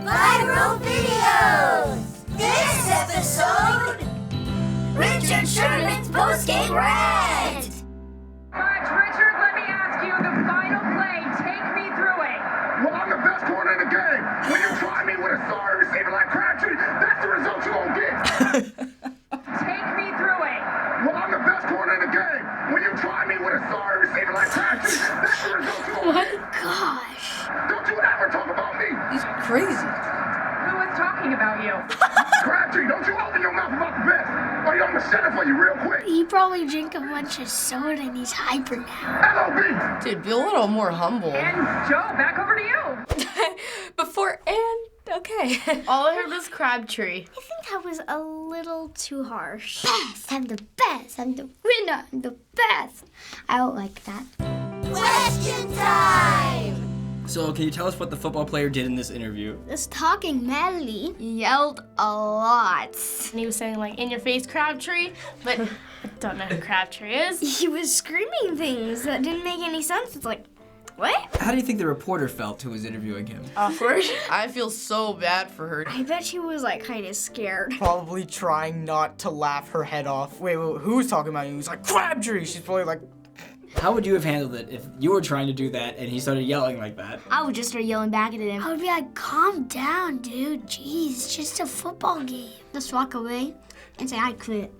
Viral videos! This episode, Richard Sherman's post-game rant! Richard, let me ask you the final play. Take me through it. Well, I'm the best corner in the game. When you try me with a sorry receiver like Crabtree, that's the result you're going to get. Take me through it. Well, I'm the best corner in the game. When you try me with a sorry receiver like Crabtree, that's the result you're going to get. Gosh. Don't you ever talk about me. He's crazy. Who was talking about you? Crabtree, don't you open your mouth about the best. Or I'm going to shut it for you real quick. He probably drank a bunch of soda and he's hyper now. LOB. Dude, be a little more humble. And Joe, back over to you. Before and okay. All I heard was Crabtree. I think that was a little too harsh. Best, I'm the best, I'm the winner, I'm the best. I don't like that. Question time! So, can you tell us what the football player did in this interview? Was talking madly. Yelled a lot. And he was saying like, in your face, Crabtree. But I don't know who Crabtree is. He was screaming things that didn't make any sense. It's like, what? How do you think the reporter felt who was interviewing him? Awkward. I feel so bad for her. I bet she was like kind of scared. Probably trying not to laugh her head off. Wait, who's talking about you? He's like, Crabtree! She's probably like, How would you have handled it if you were trying to do that and he started yelling like that? I would just start yelling back at him. I would be like, calm down, dude. Jeez, it's just a football game. Just walk away and say, I quit.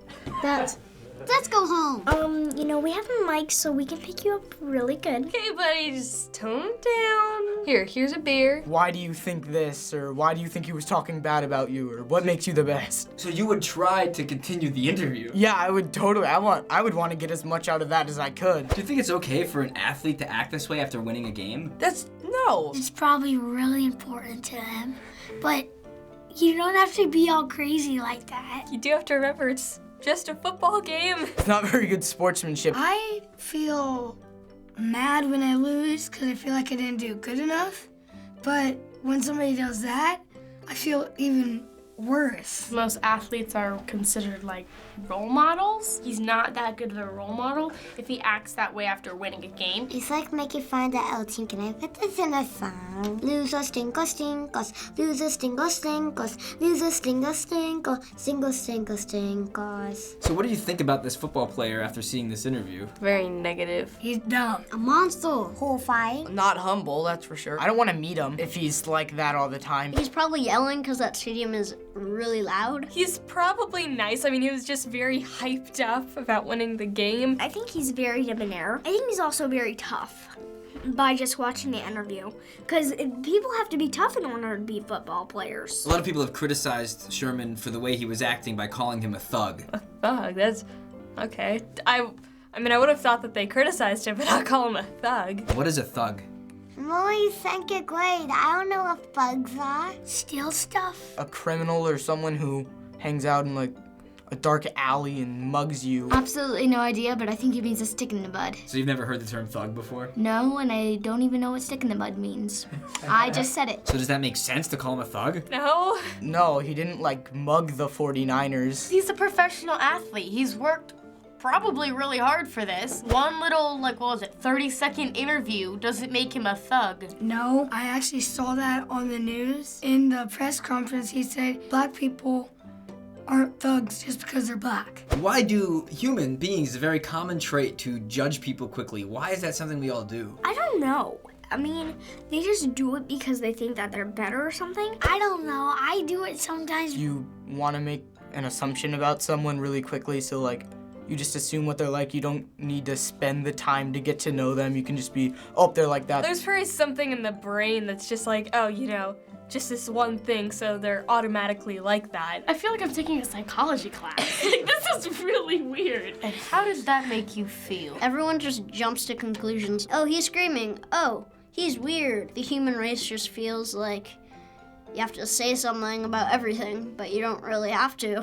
Let's go home. We have a mic so we can pick you up really good. Okay, buddy, just tone down. Here's a beer. why do you think this? Or why do you think he was talking bad about you? Or what makes you the best? So you would try to continue the interview. Yeah, I would totally. I would want to get as much out of that as I could. Do you think it's okay for an athlete to act this way after winning a game? No. It's probably really important to them, but you don't have to be all crazy like that. You do have to remember it's just a football game. It's not very good sportsmanship. I feel mad when I lose because I feel like I didn't do good enough. But when somebody does that, I feel even worse. Most athletes are considered like role models. He's not that good of a role model if he acts that way after winning a game. It's like making fun of the L team. Can I put this in a song? Losers, stinkers, stinkers. Losers, stinkers, stinkers. Losers, stinkers, stinkers. Singles, stinkers, stinkers. So what do you think about this football player after seeing this interview? Very negative. He's dumb. A monster. Whole fight. Not humble, that's for sure. I don't want to meet him if he's like that all the time. He's probably yelling because that stadium is really loud. He's probably nice. I mean, he was just very hyped up about winning the game. I think he's very debonair. I think he's also very tough by just watching the interview. Because people have to be tough in order to be football players. A lot of people have criticized Sherman for the way he was acting by calling him a thug. Thug, that's okay. I mean, I would have thought that they criticized him, but not call him a thug. What is a thug? I'm only second grade. I don't know what thugs are. Steal stuff? A criminal or someone who hangs out in like a dark alley and mugs you. Absolutely no idea, but I think it means a stick in the mud. So you've never heard the term thug before? No, and I don't even know what stick in the mud means. I just said it. So does that make sense to call him a thug? No, No, he didn't like mug the 49ers. he's a professional athlete. He's worked probably really hard for this. One little, 30-second interview doesn't make him a thug. No, I actually saw that on the news. In the press conference, he said black people aren't thugs just because they're black. Why do human beings, a very common trait to judge people quickly, why is that something we all do? I don't know. I mean, they just do it because they think that they're better or something. I don't know. I do it sometimes. You want to make an assumption about someone really quickly, so like you just assume what they're like. You don't need to spend the time to get to know them. You can just be, oh, they're like that. There's probably something in the brain that's just like, oh, just this one thing, so they're automatically like that. I feel like I'm taking a psychology class. This is really weird. And how does that make you feel? Everyone just jumps to conclusions. Oh, he's screaming. Oh, he's weird. The human race just feels like you have to say something about everything, but you don't really have to.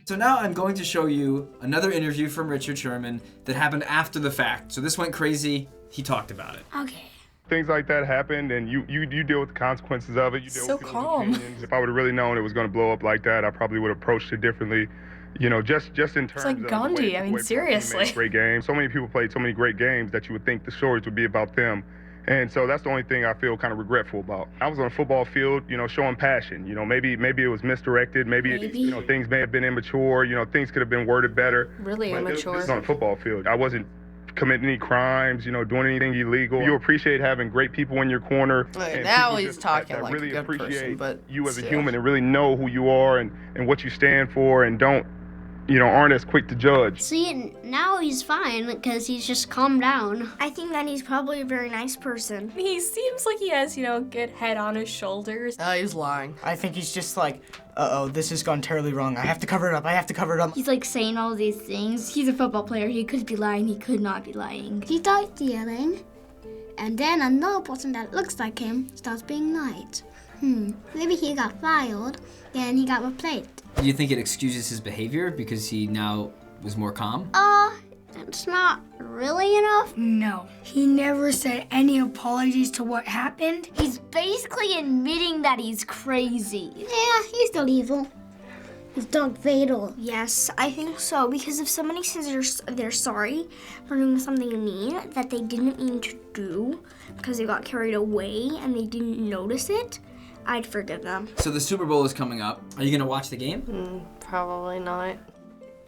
So now I'm going to show you another interview from Richard Sherman that happened after the fact. So this went crazy. He talked about it. Okay. Things like that happened, and you deal with the consequences of it. You deal So with people's calm. opinions. If I would have really known it was going to blow up like that, I probably would have approached it differently. Just in terms like of Gandhi, the way I mean, people made seriously. great games. So many people played so many great games that you would think the stories would be about them. And so that's the only thing I feel kind of regretful about. I was on a football field, showing passion. Maybe it was misdirected. Maybe. Things may have been immature. Things could have been worded better. Really But immature. It was on a football field. I wasn't committing any crimes, doing anything illegal. You appreciate having great people in your corner. Like, and now people he's just talking that like really a good appreciate person, but you as a still. human and really know who you are and what you stand for and don't, aren't as quick to judge. See, now he's fine because he's just calmed down. I think that he's probably a very nice person. He seems like he has, a good head on his shoulders. Oh, he's lying. I think he's just like, uh-oh, this has gone terribly wrong. I have to cover it up. I have to cover it up. He's like saying all these things. He's a football player. He could be lying. He could not be lying. He starts yelling, and then another person that looks like him starts being nice. Maybe he got fired, and he got replaced. Do you think it excuses his behavior because he now was more calm? It's not really enough. No. He never said any apologies to what happened. He's basically admitting that he's crazy. Yeah, he's still evil. He's Darth Vader. Yes, I think so. Because if somebody says they're sorry for doing something mean that they didn't mean to do because they got carried away and they didn't notice it, I'd forgive them. So the Super Bowl is coming up. Are you gonna watch the game? Probably not.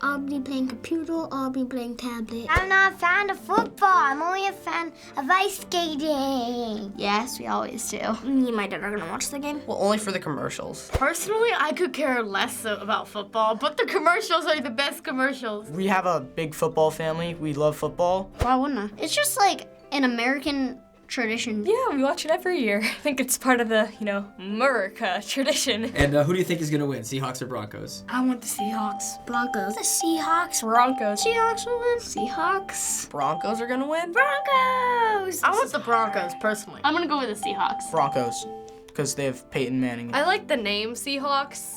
I'll be playing computer, I'll be playing tablet. I'm not a fan of football. I'm only a fan of ice skating. Yes, we always do. Me and my dad are gonna watch the game. Well, only for the commercials. Personally, I could care less about football, but the commercials are the best commercials. We have a big football family. We love football. Why wouldn't I? It's just like an American tradition. Yeah, we watch it every year. I think it's part of the, America tradition. And who do you think is gonna win, Seahawks or Broncos? I want the Seahawks. Broncos. The Seahawks. Broncos. Seahawks will win. Seahawks. Broncos are gonna win? Broncos! I want the Broncos, personally. I'm gonna go with the Seahawks. Broncos, because they have Peyton Manning. I like the name Seahawks,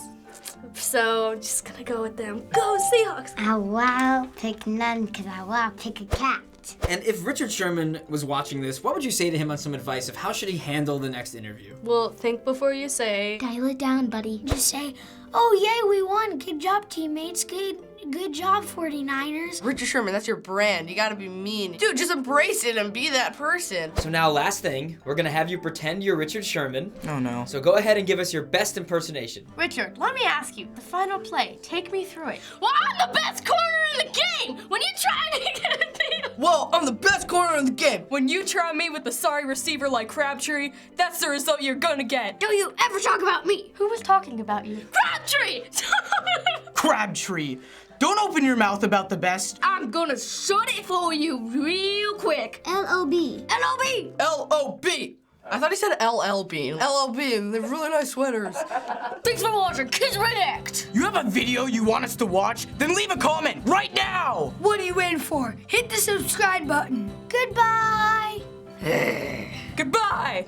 so I'm just gonna go with them. Go Seahawks! I will pick none because I will pick a cat. And if Richard Sherman was watching this, what would you say to him on some advice of how should he handle the next interview? Well, think before you say. Dial it down, buddy. Just say, oh, yay, we won. Good job, teammates. Good job, 49ers. Richard Sherman, that's your brand. You gotta be mean. Dude, just embrace it and be that person. So now, last thing, we're gonna have you pretend you're Richard Sherman. Oh no. So go ahead and give us your best impersonation. Richard, let me ask you, the final play, take me through it. Well, I'm the best corner in the game! When you try to get a deal! Whoa, I'm the best corner in the game. When you try me with a sorry receiver like Crabtree, that's the result you're gonna get. Don't you ever talk about me! Who was talking about you? Crabtree! Crabtree! Don't open your mouth about the best. I'm gonna shut it for you real quick. L-O-B. L-O-B! L-O-B. I thought he said LL Bean. LL Bean, they're really nice sweaters. Thanks for watching Kids React! You have a video you want us to watch? Then leave a comment right now! What are you waiting for? Hit the subscribe button. Goodbye. Goodbye!